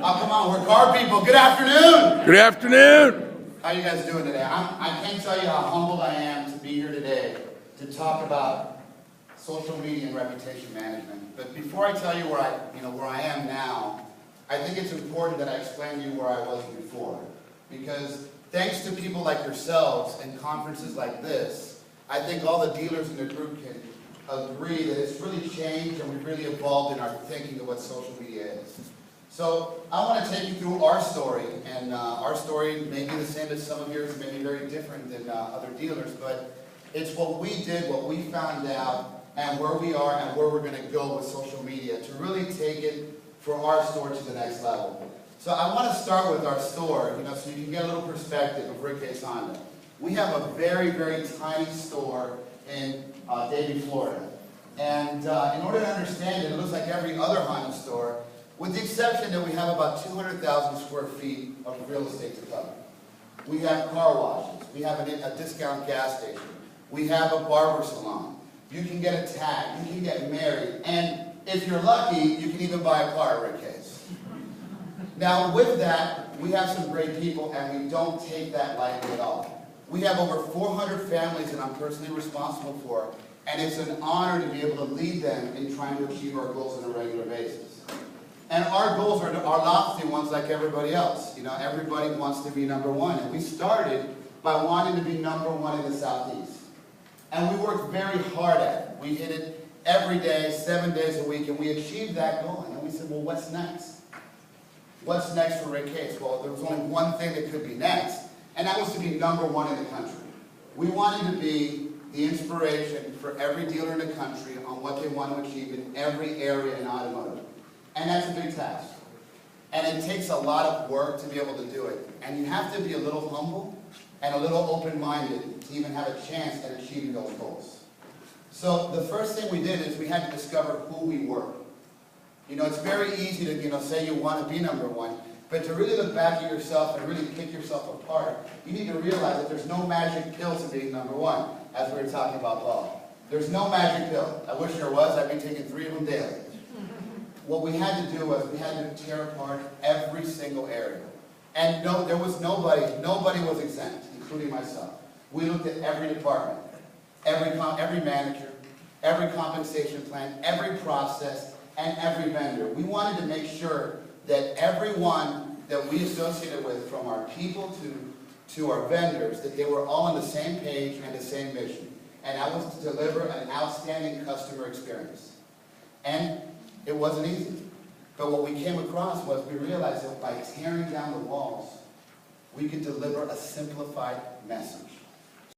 Oh, come on, we're car people. Good afternoon. Good afternoon. How you guys doing today? I can't tell you how humbled I am to be here today to talk about social media and reputation management. But before I tell you where I am now, I think it's important that I explain to you where I was before. Because thanks to people like yourselves and conferences like this, I think all the dealers in the group can agree that it's really changed and we've really evolved in our thinking of what social media is. So I want to take you through our story, and our story may be the same as some of yours, may be very different than other dealers, but it's what we did, what we found out, and where we are and where we're going to go with social media to really take it for our store to the next level. So I want to start with our store, so you can get a little perspective of Rick Hayes Honda. We have a very, very tiny store in Davie, Florida. And in order to understand it, it looks like every other Honda store, with the exception that we have about 200,000 square feet of real estate to cover. We have car washes. We have a discount gas station. We have a barber salon. You can get a tag. You can get married. And if you're lucky, you can even buy a car at Rick Hayes. Now, with that, we have some great people, and we don't take that lightly at all. We have over 400 families that I'm personally responsible for, and it's an honor to be able to lead them in trying to achieve our goals on a regular basis. And our goals are lofty ones like everybody else. Everybody wants to be number one. And we started by wanting to be number one in the Southeast. And we worked very hard at it. We hit it every day, 7 days a week, and we achieved that goal. And then we said, well, what's next? What's next for Rick Hayes? Well, there was only one thing that could be next, and that was to be number one in the country. We wanted to be the inspiration for every dealer in the country on what they want to achieve in every area in automotive. And that's a big task. And it takes a lot of work to be able to do it. And you have to be a little humble and a little open-minded to even have a chance at achieving those goals. So the first thing we did is we had to discover who we were. It's very easy to say you want to be number one, but to really look back at yourself and really pick yourself apart, you need to realize that there's no magic pill to being number one, as we were talking about Paul. There's no magic pill. I wish there was. I'd be taking 3 of them daily. What we had to do was we had to tear apart every single area. And no, there was nobody was exempt, including myself. We looked at every department, every manager, every compensation plan, every process, and every vendor. We wanted to make sure that everyone that we associated with, from our people to our vendors, that they were all on the same page and the same mission. And that was to deliver an outstanding customer experience. And it wasn't easy. But what we came across was we realized that by tearing down the walls, we could deliver a simplified message.